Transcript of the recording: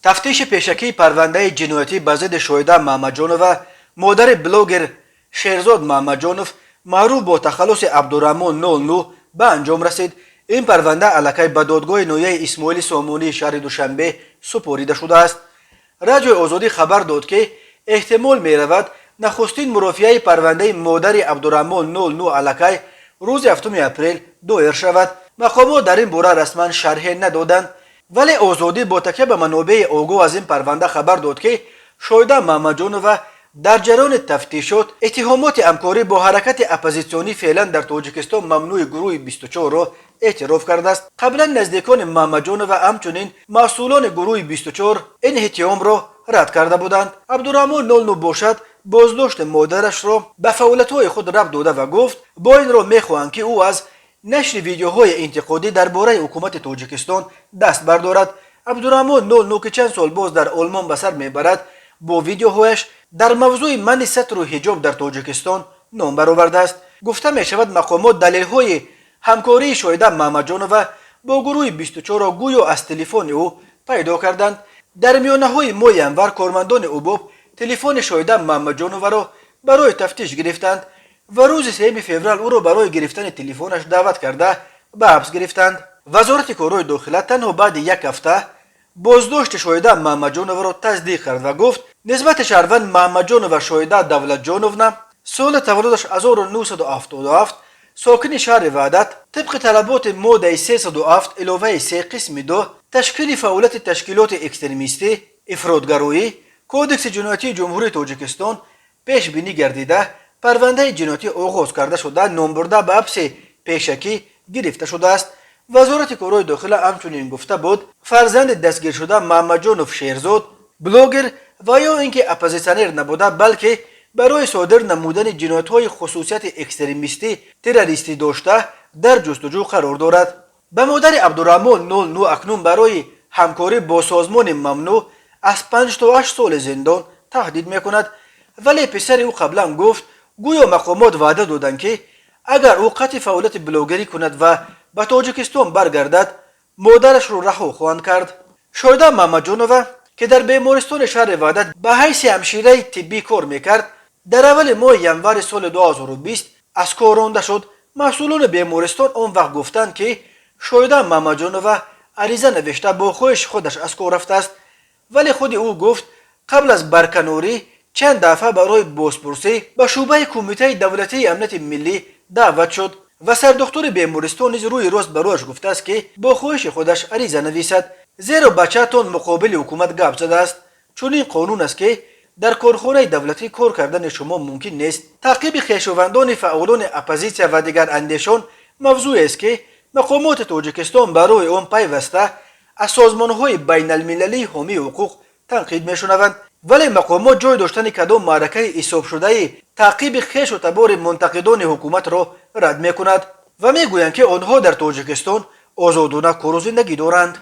تفتیش پیشکی پرونده جنایتی به ضد شهیده محمدجانو مادر بلوگر شیرزاد محمدجانو معروف با تخلص عبدالرحمن 09 به انجام رسید. این پرونده علیه به دادگاه نویه اسماعیل سامونی شهر دوشنبه سپرده شده است. رادیو آزادی خبر داد که احتمال می رود نخستین مرافعه پرونده مادر عبدالرحمن 09 علیه روز 7 اپریل دایر شود. مقامات در این باره رسما شرح ندادند، ولی آزادی با تکیه به منابع آگاه از این پرونده خبر داد که شهیده محمدجانو در جریان تفتیشات اتهامات همکاری با حرکت اپوزیسیونی فعلا در تاجیکستان ممنوع گروه 24 را اعتراف کرده است. قبلا نزدیکان محمدجانو و همچنین مسئولان گروه 24 این اتهام را رد کرده بودند. عبدالرحمن 09 باشد بازداشت مادرش را به فعالیت‌های خود ربط داده و گفت با این را می‌خواهند که او از نشر ویدیوهای انتقادی درباره حکومت تاجیکستان دست بردارد. عبدالرحمن 09 که چند سال باز در آلمان به سر میبرد با ویدیوهایش در موضوع منع ستر و حجاب در تاجیکستان نام برآورده است. گفته می شود مقامات دلیل‌های همکاری شهیده محمدجانو با گروه 24 را گویا از تلفن او پیدا کردند. در میانه‌های ماه انور کارمندان اوباب تلفن شهیده محمدجانو را برای تفتیش گرفتند و روز 3 فوریه او را برای گرفتن تلفنش دعوت کرده به حبس گرفتند. وزارت کارهای داخله تنها بعد یک هفته بازداشت شهیده محمدجانو را تصدیق کرد و گفت نسبت شهروند محمدجانو و شهیده دولتجانو سال تولدش 1977 ساکن شهر وحدت طبق طلبات ماده 307 علاوه 3 قسم 2 تشکیل فعالیت تشکیلات اکستریمیستی افراطگرایی کودکس جنایتی جمهوری تاجیکستان پیش بینی گردیده پرونده جنایتی آغاز کرده شده نام برده به حبس پیشکی گرفته شده است. وزارت کارهای داخله همچنین گفته بود فرزند دستگیر شده محمدجانو شیرزاد بلوگر و یا اینکه اپوزیسیونر نبوده بلکه برای صادر نمودن جنایت‌های خصوصیت اکستریمیستی تروریستی داشته در جستجو قرار دارد. به مادر عبدالرحمن 09 اکنون برای همکاری با سازمان ممنوع از 5 تا 8 سال زندان تهدید میکند، ولی پسر او قبلا گفت گویا مقامات وعده دادند که اگر او قطع فعالیت بلوگری کند و به تاجیکستان برگردد مادرش را رها خواهند کرد. شهیده محمدجانو که در بیمارستان شهر وحدت به حیث همشیره طبی کار میکرد در اول ماه ینور سال 2020 از کار رانده شد. مسئولان بیمارستان آن وقت گفتند که شهیده محمدجانو عریضه نوشته با خودش از کار رفته است، ولی خود او گفت قبل از برکناری چند دفعه برای بازپرسی به شعبه کمیته دولتی امنیت ملی دعوت شد و سردکتر بیمارستان نیز روی راست برایش گفته است که با خودش عریضه نویسد، زیرا بچه‌تان مقابل حکومت گپ زده است. چون این قانون است که در کارخانه دولتی کار کردن شما ممکن نیست. تعقیب خویشاوندان فعالان اپوزیسیا و دیگر اندیشان موضوع است که مقامات تاجیکستان برای آن پیوسته از سازمان‌های بین المللی حامی حقوق تنقید می‌شنوند، ولی مقامات جای داشتن کدام معرکه حساب شده تعقیب خویش و تبار منتقدان حکومت را رد می‌کند و می‌گویند که آنها در تاجیکستان آزادانه کار و زندگی دارند.